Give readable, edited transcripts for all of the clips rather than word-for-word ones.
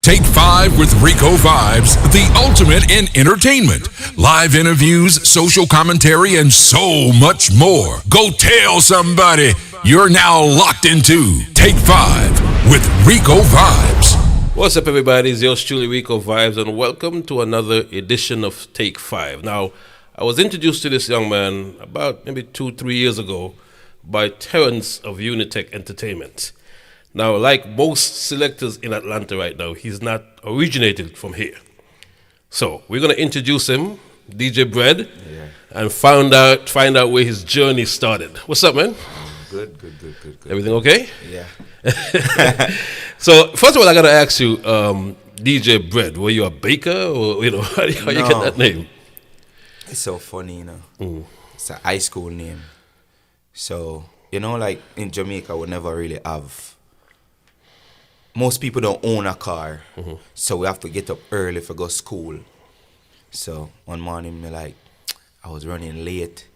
Take 5 with Ricovibes, the ultimate in entertainment. Live interviews, social commentary, and so much more. Go tell somebody you're now locked into Take 5 with Ricovibes. What's up, everybody? It's yours truly, Ricovibes, and welcome to another edition of Take 5. Now, I was introduced to this young man about maybe 2-3 years ago by Terrence of Unitech Entertainment. Now, like most selectors in Atlanta right now, he's not originated from here. So we're going to introduce him, DJ Bread, and find out where his journey started. What's up, man? Good. Everything okay? Yeah. So first of all, I got to ask you, DJ Bread, were you a baker or how you get that name? It's so funny, It's a high school name. So, like in Jamaica, we never really have. Most people don't own a car, so we have to get up early for go school. So one morning, I was running late,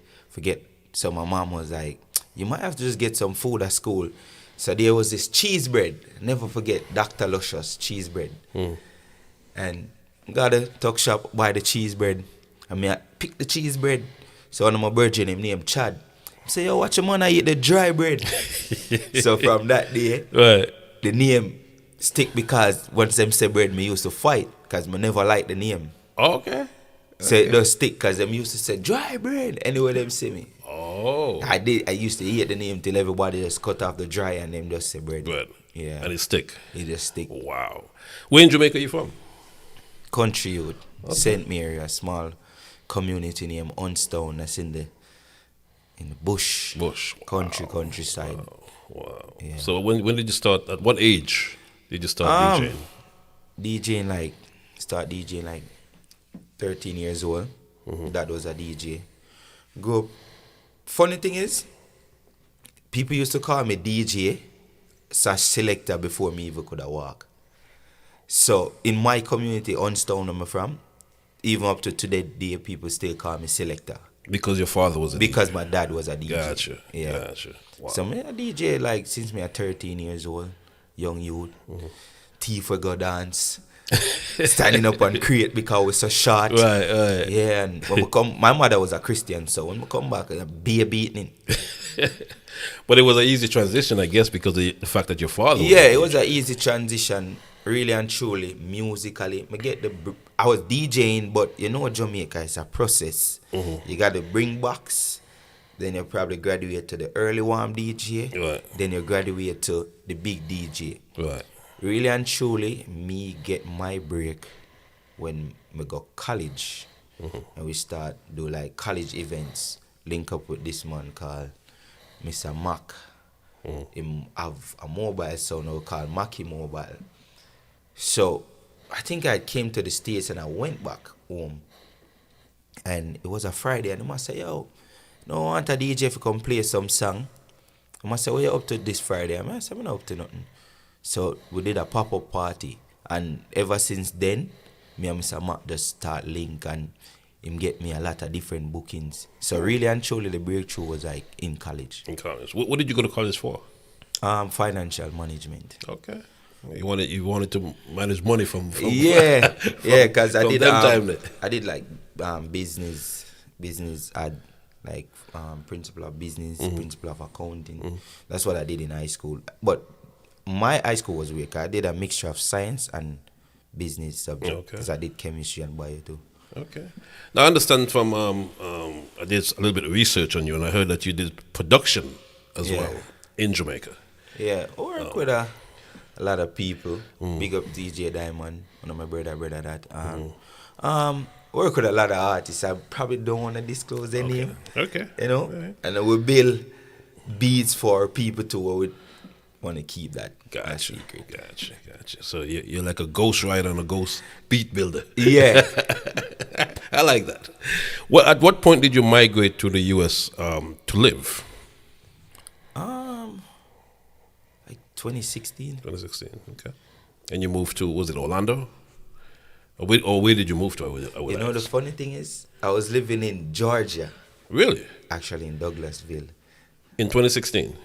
so my mom was like, you might have to just get some food at school. So there was this cheese bread, never forget Dr. Luscious cheese bread. And got a tuck shop, buy the cheese bread. I pick the cheese bread. So one of my virgin named Chad. I say, yo, watch your man, I eat the dry bread. So from that day, the name stick because once them say bread, me used to fight because me never liked the name. Okay. So it does stick because them used to say dry bread anywhere them see me. Oh. I used to eat the name till everybody just cut off the dry and them just say bread. Bread. Yeah. And it stick. It just stick. Wow. Where in Jamaica are you from? Country youth. Okay. St. Mary, a small community named Unstown that's in the bush. Countryside. Wow. Yeah. So when did you start? At what age did you start DJing? Start DJing 13 years old. That was a DJ. Grew up. Funny thing is, people used to call me DJ / selector before me even could walk. So in my community, Unstown I'm from, even up to today, people still call me selector. Because your father was a Because DJ? my dad was a DJ. Gotcha. Yeah. Gotcha. Wow. So me a DJ since me a 13 years old, young youth. Thief we go dance. Standing up and create because we're so short. Right. Yeah, and when we come, my mother was a Christian, so when we come back, a beer beating. But it was an easy transition, I guess, because of the fact that your father was it was an easy transition, really and truly, musically. I was DJing, but Jamaica is a process. You got to bring box, then you probably graduate to the early warm DJ, then you graduate to the big DJ. Right. Really and truly, me get my break when me go college. And we start do college events. Link up with this man called Mr. Mac. Him have a mobile so now called Mackie Mobile. So I think I came to the States and I went back home. And it was a Friday and I must say, yo, I want a DJ to come play some song. I must say, what you up to this Friday? I said, I'm not up to nothing. So we did a pop-up party, and ever since then, me and Mr. Mac just start link and him get me a lot of different bookings. So really and truly the breakthrough was in college. In college. What did you go to college for? Financial management. Okay. You wanted to manage money from yeah, because I did business ad, principle of business, principle of accounting. That's what I did in high school. But my high school was weak. I did a mixture of science and business subject because I did chemistry and bio too. Okay. Now I understand from I did a little bit of research on you, and I heard that you did production as well in Jamaica. Yeah, I work with a lot of people. Big up DJ Diamond, one of my brother that. Work with a lot of artists. I probably don't want to disclose their name. Okay. And we build beats for people to want to keep that secret. Gotcha. So you're like a ghost writer and a ghost beat builder. Yeah. I like that. Well, at what point did you migrate to the U.S. To live? 2016. 2016, okay. And you moved to, was it Orlando? Or where did you move to? The funny thing is, I was living in Georgia. Really? Actually, in Douglasville. In 2016?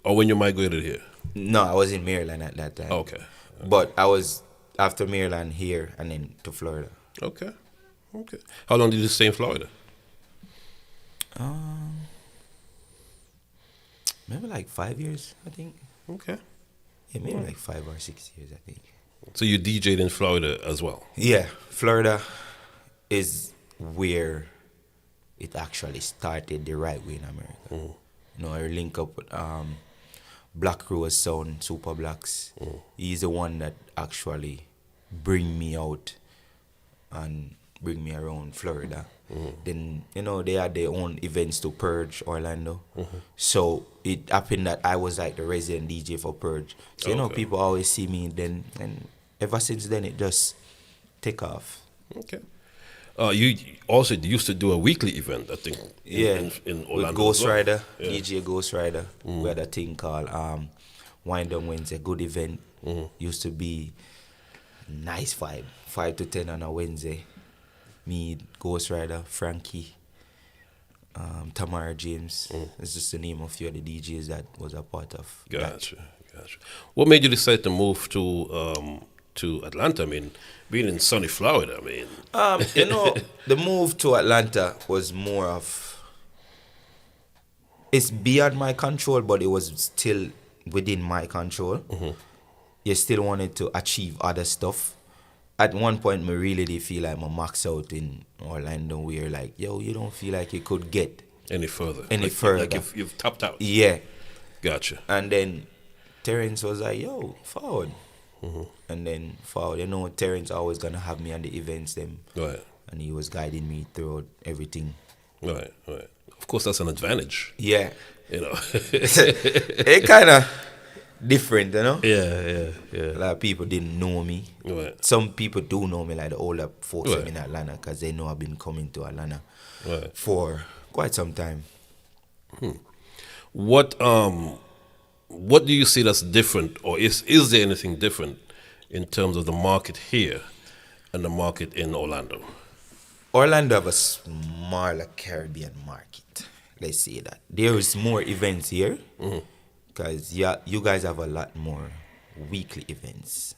Or when you migrated here? No, I was in Maryland at that time. Okay. But I was after Maryland here and then to Florida. Okay. Okay. How long did you stay in Florida? Maybe like 5 years, I think. Okay. Yeah, maybe like 5 or 6 years, I think. So you DJed in Florida as well? Yeah, Florida is where it actually started the right way in America. You know, I link up with Black Rose Sound, Super Blacks. He's the one that actually bring me out and bring me around Florida. Then, you know, they had their own events to Purge, Orlando. So it happened that I was like the resident DJ for Purge. So, you know, people always see me then, and ever since then it just take off. Okay. You also used to do a weekly event, I think. In Orlando. With Ghost Rider, Yeah. DJ Ghost Rider. We had a thing called Wind Down Wednesday, good event. Used to be nice vibe, 5 to 10 on a Wednesday. Me, Ghost Rider, Frankie, Tamara James. It's just the name of a few of the DJs that was a part of that. Gotcha. What made you decide to move to Atlanta? I mean, being in sunny Florida, I mean. You know, the move to Atlanta was more of, it's beyond my control, but it was still within my control. You still wanted to achieve other stuff. At one point, me really did feel like I max out in Orlando, where like, yo, you don't feel like you could get Any further? further. Like you've topped out? Yeah. Gotcha. And then Terrence was like, yo, forward. And then forward, you know, Terrence always gonna have me on the events them. Right. And he was guiding me throughout everything. Right. Of course, that's an advantage. Yeah. You know. It kind of different, you know? Yeah. A lot of people didn't know me. Right. Some people do know me, like the older folks Right. in Atlanta, because they know I've been coming to Atlanta Right. for quite some time. What do you see that's different, or is there anything different in terms of the market here and the market in Orlando? Orlando have a smaller Caribbean market. Let's say that. There is more events here because you guys have a lot more weekly events.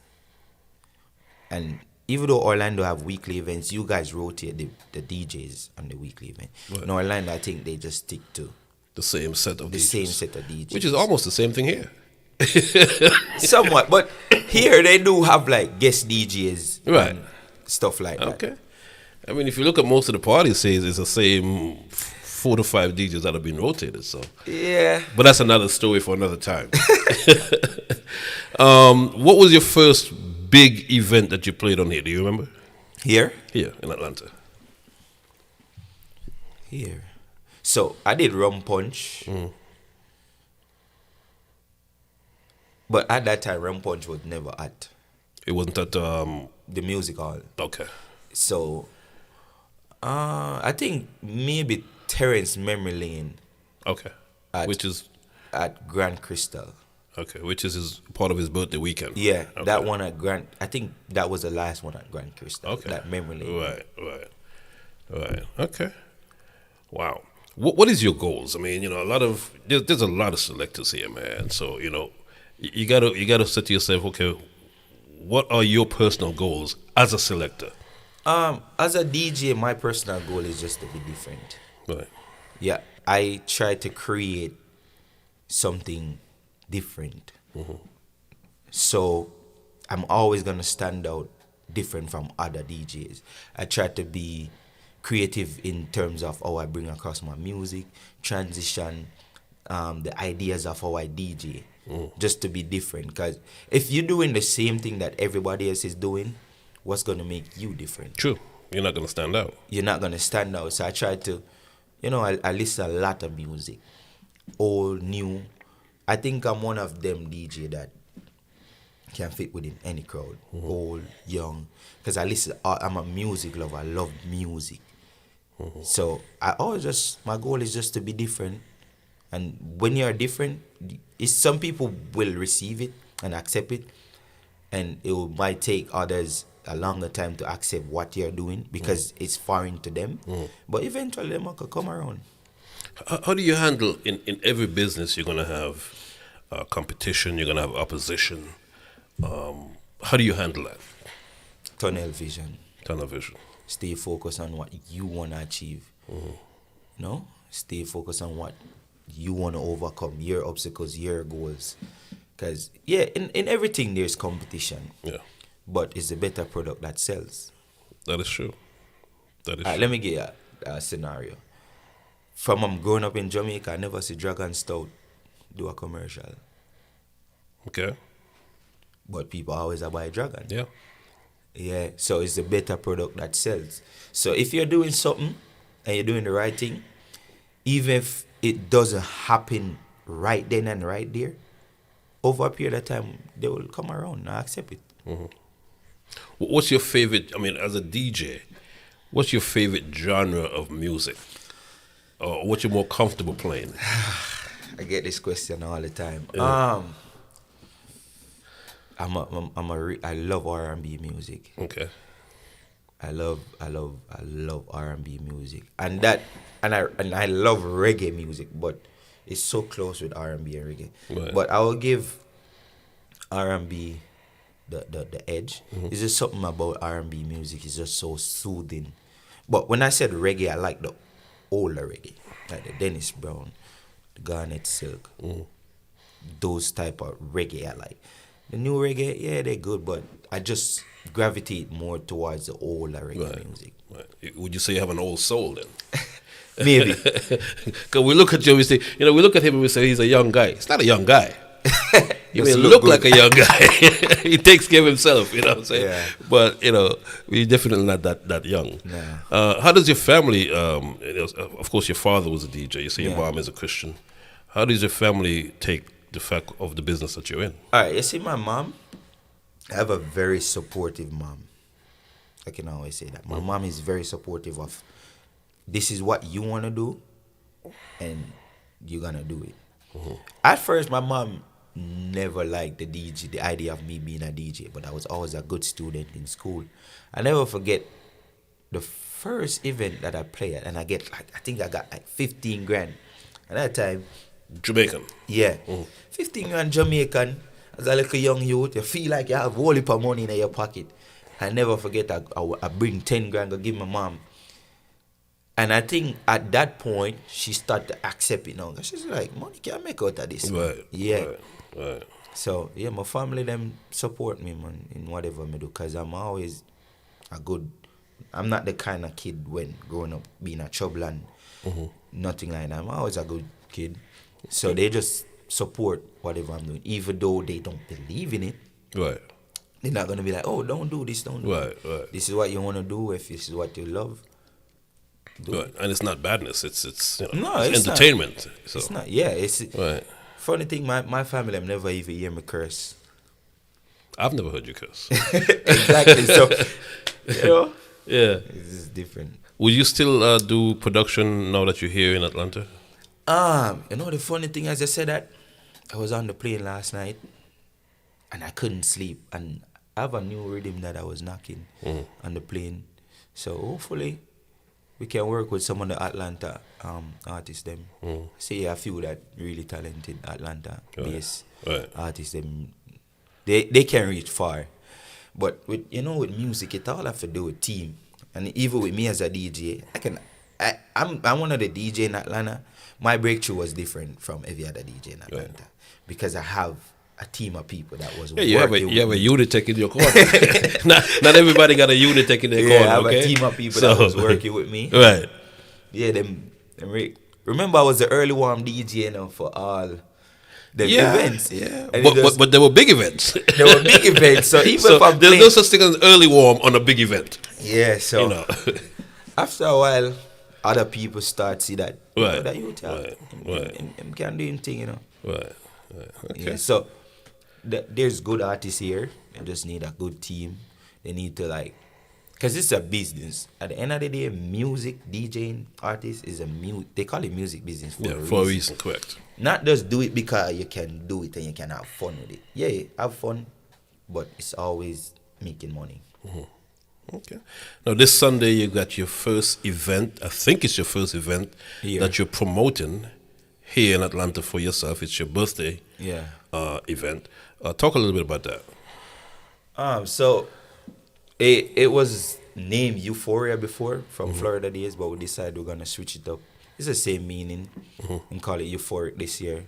And even though Orlando have weekly events, you guys rotate the DJs on the weekly event. Right. In Orlando, I think they just stick to The same set of the DJs. same set of DJs. Which is almost the same thing here. Somewhat, but here they do have like guest DJs, Right. and stuff like that. Okay. I mean, if you look at most of the party scenes, it's the same 4 to 5 DJs that have been rotated. So, Yeah. but that's another story for another time. What was your first big event that you played on here? Do you remember? Here? Here in Atlanta. Here. So I did Rum Punch. But at that time, Rum Punch was never at It wasn't at the music hall. okay. So I think maybe Terrence Memory Lane Okay. At- which is at Grand Crystal. which is part of his birthday weekend. Yeah, Okay. that one at Grand. I think that was the last one at Grand Crystal. Okay. That Memory Lane. Right. Okay. Wow. What is your goals? I mean, you know, there's a lot of selectors here, man. So, you know, you gotta say to yourself, okay, what are your personal goals as a selector? As a DJ, my personal goal is just to be different. Right. Yeah, I try to create something different. So I'm always gonna stand out different from other DJs. I try to be creative in terms of how I bring across my music, transition, the ideas of how I DJ, just to be different. Because if you're doing the same thing that everybody else is doing, what's gonna make you different? True. You're not gonna stand out. You're not gonna stand out. So I try to, you know, I listen a lot of music, old, new. I think I'm one of them DJ that can fit within any crowd, old, young, because I'm a music lover. I love music. So my goal is just to be different. And when you're different, some people will receive it and accept it, and might take others a longer time to accept what you're doing because it's foreign to them. But eventually, them could come around. How do you handle in every business? You're gonna have competition. You're gonna have opposition. How do you handle that? tunnel vision. Tunnel vision. Stay focused on what you want to achieve. No? Stay focused on what you want to overcome, your obstacles, your goals. Because, yeah, in everything there's competition. Yeah. But it's a better product that sells. That is true. That is true. Let me give you a scenario. From growing up in Jamaica, I never see Dragon Stout do a commercial. Okay. But people always buy Dragon. Yeah. Yeah, so it's a better product that sells. So if you're doing something and you're doing the right thing, even if it doesn't happen right then and right there, over a period of time, they will come around and accept it. What's your favorite, I mean, as a DJ, what's your favorite genre of music? Or what you're more comfortable playing? I get this question all the time. Yeah. I love R&B music. Okay. I love R&B music, and I love reggae music, but it's so close with R&B and reggae. Right. But I will give R&B the edge. It's just something about R&B music. It's just so soothing. But when I said reggae, I like the older reggae, like the Dennis Brown, the Garnet Silk, those type of reggae I like. The new reggae, yeah, they're good, but I just gravitate more towards the older reggae music. Right. Would you say you have an old soul then? Maybe. Because we look at you, we say, we look at him and we say he's a young guy. He's not a young guy. He may look like a young guy. He takes care of himself, you know what I'm saying? Yeah. But, we're definitely not that young. Nah. How does your family, of course your father was a DJ, you say your mom is a Christian. How does your family take the fact of the business that you're in? All right, you see my mom, I have a very supportive mom. I can always say that. My mom is very supportive of, this is what you want to do, and you're going to do it. At first, my mom never liked the idea of me being a DJ, but I was always a good student in school. I never forget the first event that I played at, and I think I got like 15 grand. At that time, Jamaican. yeah. 15 grand Jamaican. As a little young youth, you feel like you have a whole heap of money in your pocket. I never forget I bring 10 grand to give my mom. And I think at that point, she started to accept it now. She's like, money can't make out of this. Right. Yeah. Right. So, yeah, my family, them support me, man, in whatever I do. Because I'm always I'm not the kind of kid when growing up being a trouble and nothing like that. I'm always a good kid. So they just support whatever I'm doing, even though they don't believe in it. Right. They're not gonna be like, "Oh, don't do this, don't do that. Right. This is what you want to do. If this is what you love, do Right. it." And it's not badness. It's No, it's it's entertainment. So. It's not. Yeah, it's Right. funny thing. My family have never even hear me curse. I've never heard you curse. Exactly. So, Yeah. it's just different. Will you still do production now that you're here in Atlanta? The funny thing, as I said that, I was on the plane last night, and I couldn't sleep, and I have a new rhythm that I was knocking on the plane. So hopefully, we can work with some of the Atlanta artists. Them see a few that really talented Atlanta based artists. Them they can reach far, but with music, it all have to do with team. And even with me as a DJ, I'm one of the DJ in Atlanta. My breakthrough was different from every other DJ in Atlanta because I have a team of people that was working. You have a Unitech in your corner. not everybody got a Unitech in their corner. I have okay? a team of people that was working with me. Right. Yeah, remember I was the early warm DJ for all the events. Yeah. But there were big events. There were big events. So even so if I'm there's playing, no such thing as early warm on a big event. Yeah, so after a while, other people start see that that you tell him can do him thing, Right. Okay. Yeah, so there's good artists here. They just need a good team. They need to because it's a business. At the end of the day, music, DJing, artists is they call it music business for a reason, correct. Not just do it because you can do it and you can have fun with it. Yeah, have fun, but it's always making money. Okay. Now this Sunday you got your first event. I think it's your first event that you're promoting here in Atlanta for yourself. It's your birthday event. Talk a little bit about that. So It was named Euphoria before from Florida days, but we decided we're gonna switch it up. It's the same meaning and call it Euphoric this year.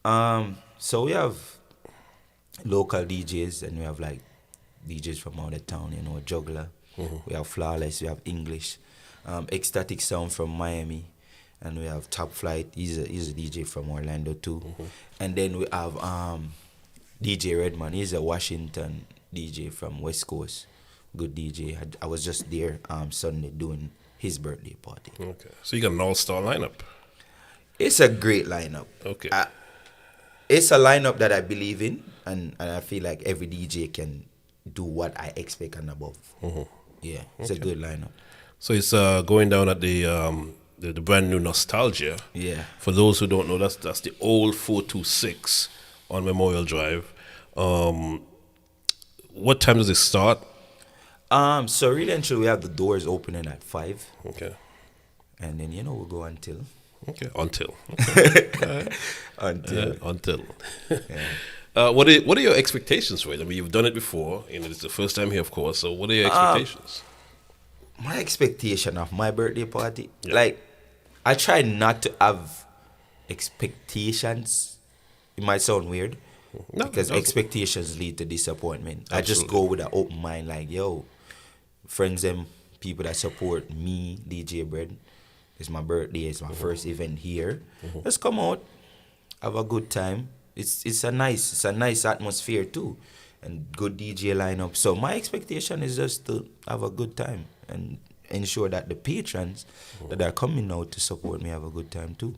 So we have local DJs and we have like DJs from out of town, you know, Juggler. We have Flawless, we have English, Ecstatic Sound from Miami, and we have Top Flight. He's a DJ from Orlando too. And then we have DJ Redman. He's a Washington DJ from West Coast. Good DJ. I was just there Sunday doing his birthday party. Okay. So you got an all-star lineup. It's a great lineup. Okay. It's a lineup that I believe in, and I feel like every DJ can do what I expect and above. Yeah, it's a good lineup. So it's going down at the brand new Nostalgia. Yeah. For those who don't know, that's the old 426 on Memorial Drive. What time does it start? So really and truly, we have the doors opening at 5. Okay. And then, we'll go until. Okay, until. Until. Yeah. What are your expectations for it? I mean, you've done it before. It's the first time here, of course. So what are your expectations? My expectation of my birthday party, like, I try not to have expectations. It might sound weird, because expectations lead to disappointment. Absolutely. I just go with an open mind, like, friends and people that support me, DJ Bread. It's my birthday. It's my first event here. Let's come out, have a good time. It's a nice atmosphere too, and good DJ lineup. So my expectation is just to have a good time and ensure that the patrons that are coming out to support me have a good time too.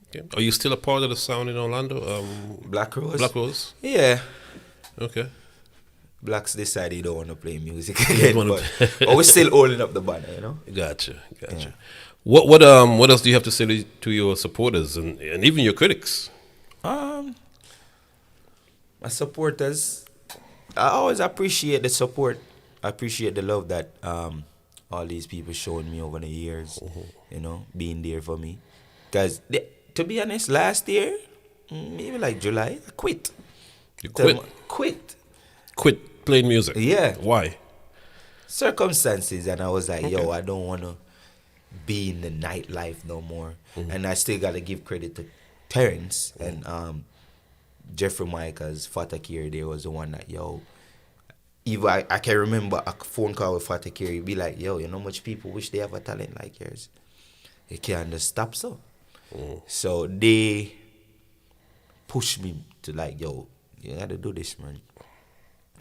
Okay. Are you still a part of the sound in Orlando? Black Rose. Black Rose. Yeah. Okay. Blacks decided they don't want to play music again, but we're still holding up the banner, Gotcha. Yeah. What else do you have to say to your supporters and even your critics? My supporters, I always appreciate the support. I appreciate the love that all these people showing me over the years, being there for me. Because, to be honest, last year, maybe like July, I quit. You quit? Quit playing music? Yeah. Why? Circumstances, and I was like, I don't want to be in the nightlife no more. And I still got to give credit to Terrence and Jeffrey Michaels. Fatakir there was the one that, even I can remember a phone call with Fatakir. He'd be like, much people wish they have a talent like yours. You can't just stop so. So they pushed me to like, you got to do this, man.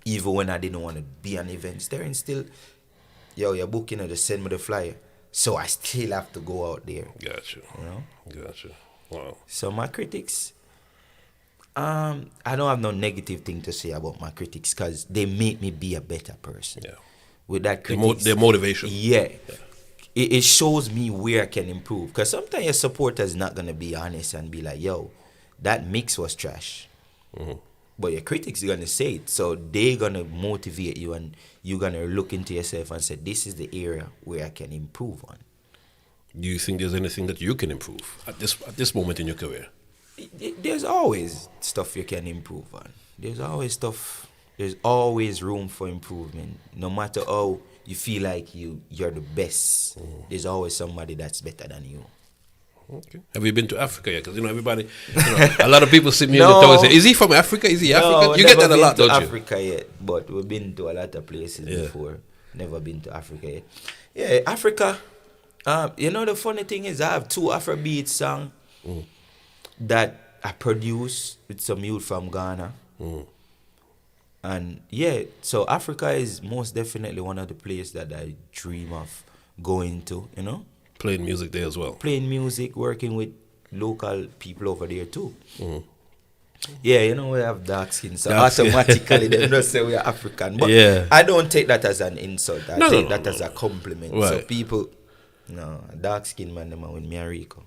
Even when I didn't want to be on events, Terrence still, you're booking, just send me the flyer. So I still have to go out there. Gotcha. Gotcha. Wow. So my critics, I don't have no negative thing to say about my critics because they make me be a better person. Yeah. With that critics, their motivation. Yeah. It shows me where I can improve. Because sometimes your supporter is not going to be honest and be like, that mix was trash. But your critics are going to say it. So they're going to motivate you and you're going to look into yourself and say, this is the area where I can improve on. Do you think there's anything that you can improve at this moment in your career? There's always stuff you can improve on. There's always room for improvement. No matter how you feel like you're the best, there's always somebody that's better than you. Okay. Have you been to Africa yet? Because everybody, a lot of people see me on the talk and say, "Is he from Africa? Is he African?" No, you get that a lot, don't you? Africa yet, but we've been to a lot of places before. Never been to Africa yet. Yeah, Africa. The funny thing is, I have 2 Afrobeat songs that I produce with some youth from Ghana. And so Africa is most definitely one of the places that I dream of going to. Playing music there as well. Playing music, working with local people over there too. Yeah, we have dark skin, so automatically they don't say we are African. But I don't take that as an insult. I take that as a compliment. Right. So people, dark skin man, them are with me and Rico.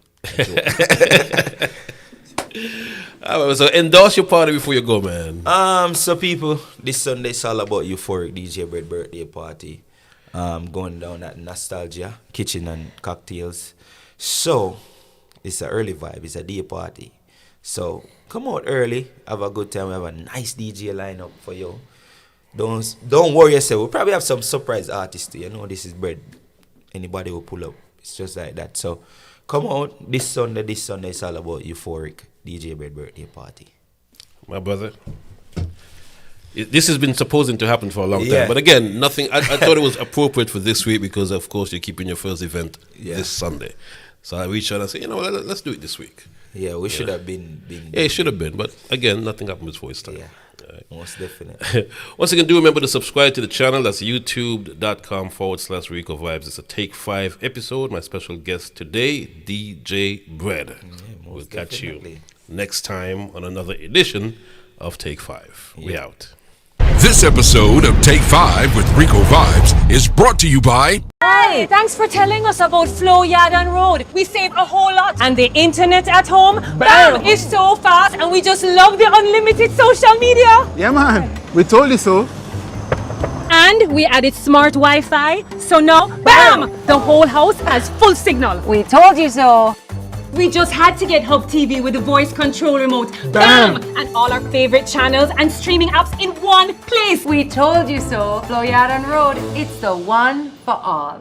So endorse your party before you go, man. So people, this Sunday is all about Euphoric DJ Bread birthday party. Going down at Nostalgia Kitchen and Cocktails. So it's an early vibe. It's a day party. So come out early, have a good time. We have a nice DJ lineup for you. don't worry yourself. We'll probably have some surprise artists too. You know, this is bread. Anybody will pull up. It's just like that. So come out this Sunday. This Sunday is all about Euphoric DJ Bread birthday party. My brother. This has been supposing to happen for a long time. But again, nothing. I thought it was appropriate for this week because, of course, you're keeping your first event this Sunday. So I reached out and said, let's do it this week. Yeah, we should have been. Yeah, it should have been. But again, nothing happened before it's time. Yeah, most definitely. Once again, do remember to subscribe to the channel. That's youtube.com/Ricovibes. It's a Take 5 episode. My special guest today, DJ Bread. We'll catch you next time on another edition of Take 5. We out. This episode of Take 5 with Ricovibes is brought to you by... Hi, thanks for telling us about Flow Yard and Road. We save a whole lot. And the internet at home, bam, is so fast. And we just love the unlimited social media. Yeah, man. We told you so. And we added smart Wi-Fi. So now, bam, the whole house has full signal. We told you so. We just had to get Hub TV with the voice control remote. Bam! And all our favorite channels and streaming apps in one place. We told you so. Flow Yard and Road, it's the one for all.